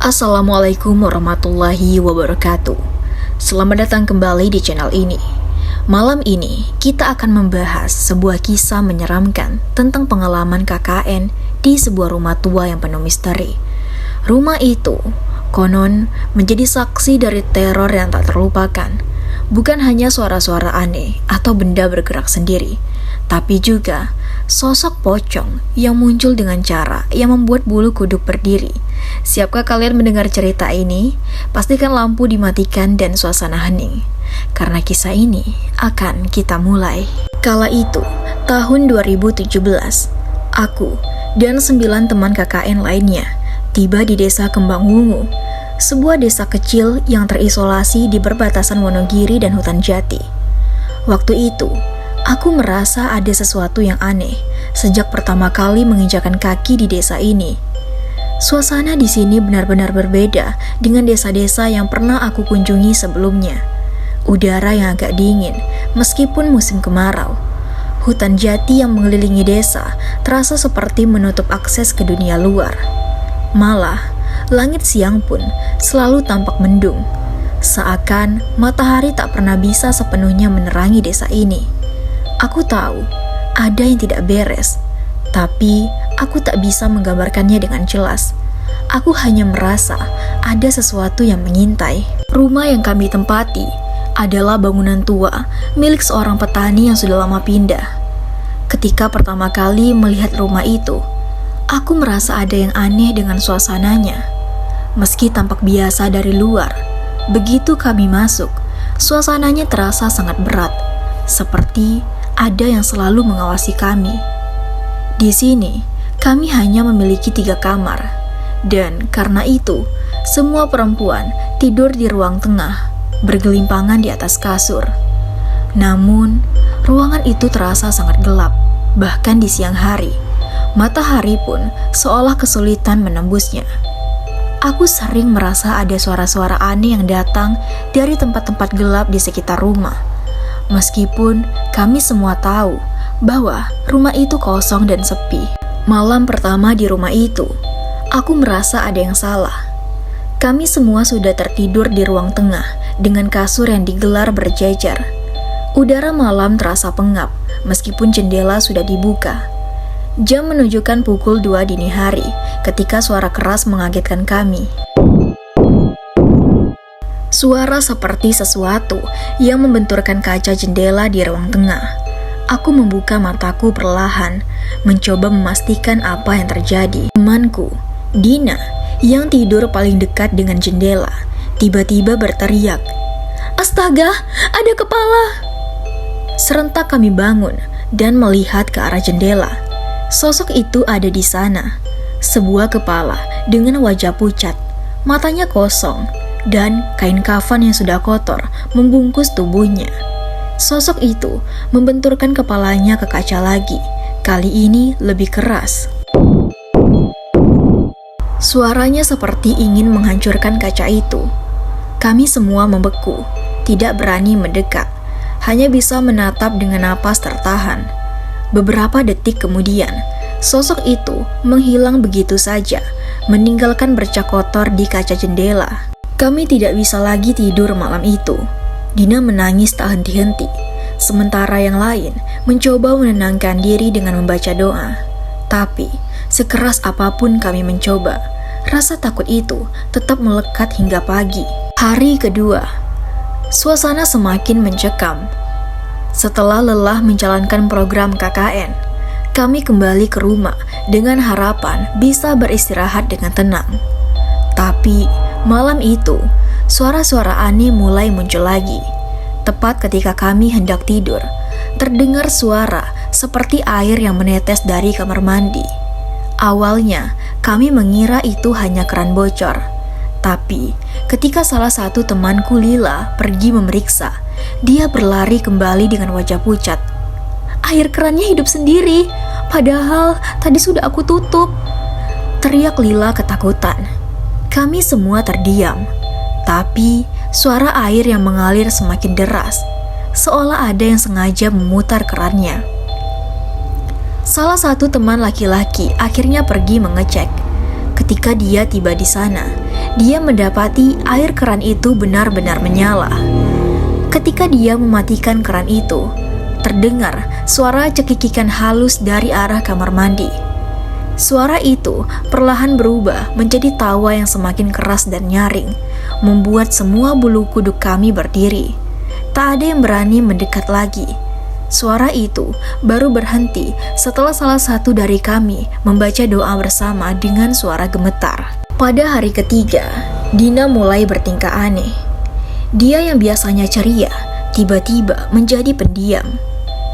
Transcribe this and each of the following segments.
Assalamualaikum warahmatullahi wabarakatuh. Selamat datang kembali di channel ini. Malam ini kita akan membahas sebuah kisah menyeramkan tentang pengalaman KKN di sebuah rumah tua yang penuh misteri. Rumah itu konon menjadi saksi dari teror yang tak terlupakan. Bukan hanya suara-suara aneh atau benda bergerak sendiri, tapi juga sosok pocong yang muncul dengan cara yang membuat bulu kuduk berdiri. Siapkah kalian mendengar cerita ini? Pastikan lampu dimatikan dan suasana hening, karena kisah ini akan kita mulai. Kala itu, tahun 2017, aku dan 9 teman KKN lainnya tiba di desa Kembang Wungu, sebuah desa kecil yang terisolasi di perbatasan Wonogiri dan hutan jati. Waktu itu, aku merasa ada sesuatu yang aneh sejak pertama kali menginjakan kaki di desa ini. Suasana di sini benar-benar berbeda dengan desa-desa yang pernah aku kunjungi sebelumnya. Udara yang agak dingin meskipun musim kemarau. Hutan jati yang mengelilingi desa terasa seperti menutup akses ke dunia luar. Malah, langit siang pun selalu tampak mendung, seakan matahari tak pernah bisa sepenuhnya menerangi desa ini. Aku tahu ada yang tidak beres, tapi aku tak bisa menggambarkannya dengan jelas. Aku hanya merasa ada sesuatu yang mengintai. Rumah yang kami tempati adalah bangunan tua milik seorang petani yang sudah lama pindah. Ketika pertama kali melihat rumah itu, aku merasa ada yang aneh dengan suasananya. Meski tampak biasa dari luar, begitu kami masuk, suasananya terasa sangat berat, seperti ada yang selalu mengawasi kami. Di sini, kami hanya memiliki 3 kamar, dan karena itu, semua perempuan tidur di ruang tengah, bergelimpangan di atas kasur. Namun, ruangan itu terasa sangat gelap, bahkan di siang hari. Matahari pun seolah kesulitan menembusnya. Aku sering merasa ada suara-suara aneh yang datang dari tempat-tempat gelap di sekitar rumah. Meskipun kami semua tahu bahwa rumah itu kosong dan sepi. Malam pertama di rumah itu, aku merasa ada yang salah. Kami semua sudah tertidur di ruang tengah dengan kasur yang digelar berjejer. Udara malam terasa pengap meskipun jendela sudah dibuka. Jam menunjukkan pukul 2 dini hari ketika suara keras mengagetkan kami. Suara seperti sesuatu yang membenturkan kaca jendela di ruang tengah. Aku membuka mataku perlahan, mencoba memastikan apa yang terjadi. Temanku, Dina, yang tidur paling dekat dengan jendela, tiba-tiba berteriak, "Astaga, ada kepala!" Serentak kami bangun dan melihat ke arah jendela. Sosok itu ada di sana, sebuah kepala dengan wajah pucat, matanya kosong, dan kain kafan yang sudah kotor membungkus tubuhnya. Sosok itu membenturkan kepalanya ke kaca lagi, kali ini lebih keras. Suaranya seperti ingin menghancurkan kaca itu. Kami semua membeku, tidak berani mendekat, hanya bisa menatap dengan napas tertahan. Beberapa detik kemudian, sosok itu menghilang begitu saja, meninggalkan bercak kotor di kaca jendela. Kami tidak bisa lagi tidur malam itu. Dina menangis tak henti-henti, sementara yang lain mencoba menenangkan diri dengan membaca doa. Tapi, sekeras apapun kami mencoba, rasa takut itu tetap melekat hingga pagi. Hari kedua, suasana semakin mencekam. Setelah lelah menjalankan program KKN, kami kembali ke rumah dengan harapan bisa beristirahat dengan tenang. Tapi, malam itu, suara-suara aneh mulai muncul lagi. Tepat ketika kami hendak tidur, terdengar suara seperti air yang menetes dari kamar mandi. Awalnya, kami mengira itu hanya keran bocor. Tapi, ketika salah satu temanku Lila pergi memeriksa, dia berlari kembali dengan wajah pucat. "Air kerannya hidup sendiri, padahal tadi sudah aku tutup," teriak Lila ketakutan. Kami semua terdiam, tapi suara air yang mengalir semakin deras, seolah ada yang sengaja memutar kerannya. Salah satu teman laki-laki akhirnya pergi mengecek. Ketika dia tiba di sana, dia mendapati air keran itu benar-benar menyala. Ketika dia mematikan keran itu, terdengar suara cekikikan halus dari arah kamar mandi. Suara itu perlahan berubah menjadi tawa yang semakin keras dan nyaring, membuat semua bulu kuduk kami berdiri. Tak ada yang berani mendekat lagi. Suara itu baru berhenti setelah salah satu dari kami membaca doa bersama dengan suara gemetar. Pada hari ketiga, Dina mulai bertingkah aneh. Dia yang biasanya ceria, tiba-tiba menjadi pendiam.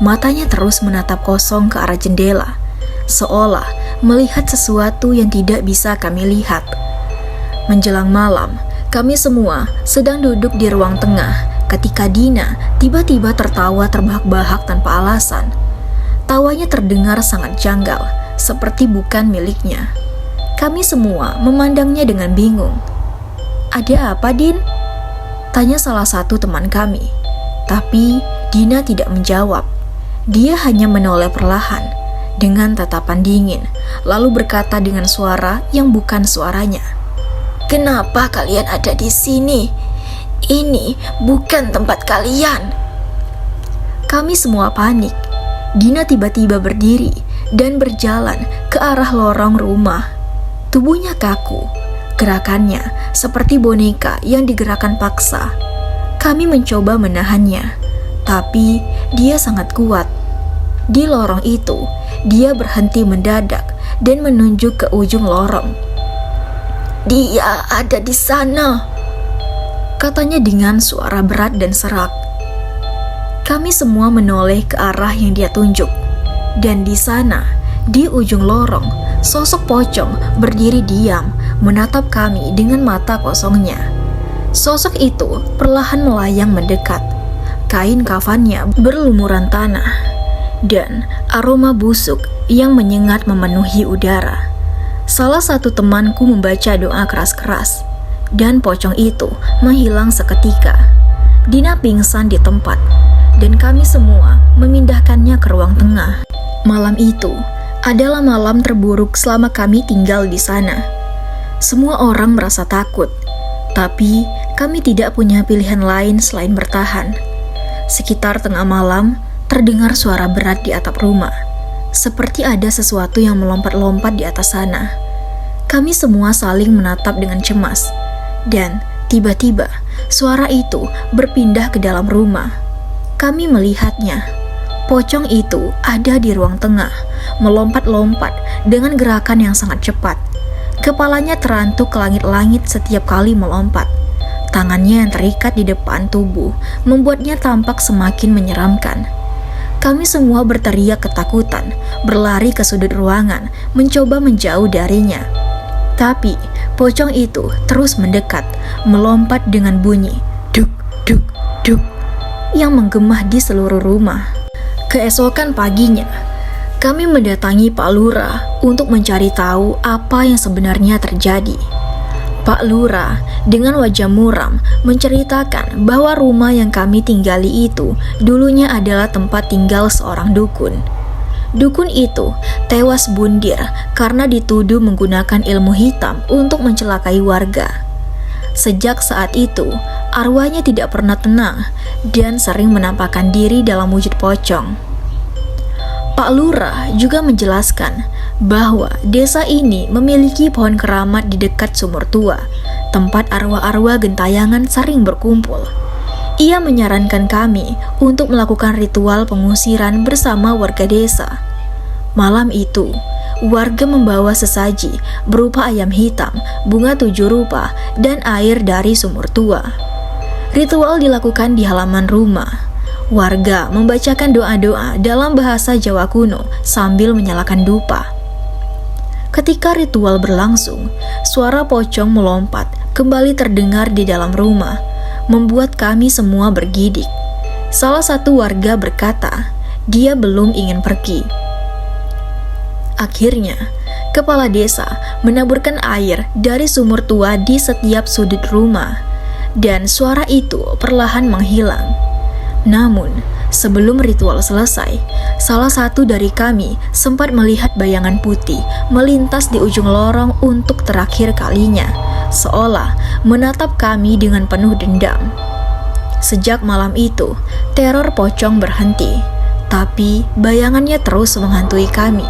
Matanya terus menatap kosong ke arah jendela, seolah melihat sesuatu yang tidak bisa kami lihat. Menjelang malam, kami semua sedang duduk di ruang tengah ketika Dina tiba-tiba tertawa terbahak-bahak tanpa alasan. Tawanya terdengar sangat janggal, seperti bukan miliknya. Kami semua memandangnya dengan bingung. "Ada apa, Din?" tanya salah satu teman kami. Tapi Dina tidak menjawab. Dia hanya menoleh perlahan dengan tatapan dingin, lalu berkata dengan suara yang bukan suaranya, "Kenapa kalian ada di sini? Ini bukan tempat kalian." Kami semua panik. Dina tiba-tiba berdiri dan berjalan ke arah lorong rumah. Tubuhnya kaku, gerakannya seperti boneka yang digerakkan paksa. Kami mencoba menahannya, tapi dia sangat kuat. Di lorong itu, dia berhenti mendadak dan menunjuk ke ujung lorong. "Dia ada di sana," katanya dengan suara berat dan serak. Kami semua menoleh ke arah yang dia tunjuk. Dan di sana, di ujung lorong, sosok pocong berdiri diam menatap kami dengan mata kosongnya. Sosok itu perlahan melayang mendekat. Kain kafannya berlumuran tanah, dan aroma busuk yang menyengat memenuhi udara. Salah satu temanku membaca doa keras-keras, dan pocong itu menghilang seketika. Dina pingsan di tempat, dan kami semua memindahkannya ke ruang tengah. Malam itu adalah malam terburuk selama kami tinggal di sana. Semua orang merasa takut, tapi kami tidak punya pilihan lain selain bertahan. Sekitar tengah malam, terdengar suara berat di atap rumah, seperti ada sesuatu yang melompat-lompat di atas sana. Kami semua saling menatap dengan cemas. Dan tiba-tiba suara itu berpindah ke dalam rumah. Kami melihatnya. Pocong itu ada di ruang tengah, melompat-lompat dengan gerakan yang sangat cepat. Kepalanya terantuk ke langit-langit setiap kali melompat. Tangannya yang terikat di depan tubuh membuatnya tampak semakin menyeramkan. Kami semua berteriak ketakutan, berlari ke sudut ruangan, mencoba menjauh darinya. Tapi pocong itu terus mendekat, melompat dengan bunyi duk duk duk yang menggema di seluruh rumah. Keesokan paginya, kami mendatangi Pak Lurah untuk mencari tahu apa yang sebenarnya terjadi. Pak Lurah dengan wajah muram menceritakan bahwa rumah yang kami tinggali itu dulunya adalah tempat tinggal seorang dukun. Dukun itu tewas bundir karena dituduh menggunakan ilmu hitam untuk mencelakai warga. Sejak saat itu, arwahnya tidak pernah tenang dan sering menampakkan diri dalam wujud pocong. Pak Lurah juga menjelaskan bahwa desa ini memiliki pohon keramat di dekat sumur tua, tempat arwah-arwah gentayangan sering berkumpul. Ia menyarankan kami untuk melakukan ritual pengusiran bersama warga desa. Malam itu, warga membawa sesaji berupa ayam hitam, bunga 7 rupa, dan air dari sumur tua. Ritual dilakukan di halaman rumah. Warga membacakan doa-doa dalam bahasa Jawa kuno sambil menyalakan dupa. Ketika ritual berlangsung, suara pocong melompat kembali terdengar di dalam rumah, membuat kami semua bergidik. Salah satu warga berkata, dia belum ingin pergi. Akhirnya, kepala desa menaburkan air dari sumur tua di setiap sudut rumah, dan suara itu perlahan menghilang. Namun, Sebelum ritual selesai, salah satu dari kami sempat melihat bayangan putih melintas di ujung lorong untuk terakhir kalinya, seolah menatap kami dengan penuh dendam. Sejak malam itu, teror pocong berhenti, tapi bayangannya terus menghantui kami.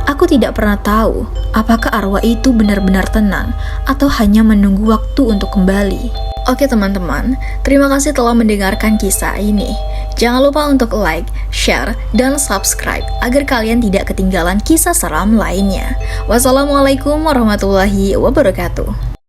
Aku tidak pernah tahu apakah arwah itu benar-benar tenang atau hanya menunggu waktu untuk kembali. Oke teman-teman, terima kasih telah mendengarkan kisah ini. Jangan lupa untuk like, share, dan subscribe agar kalian tidak ketinggalan kisah seram lainnya. Wassalamualaikum warahmatullahi wabarakatuh.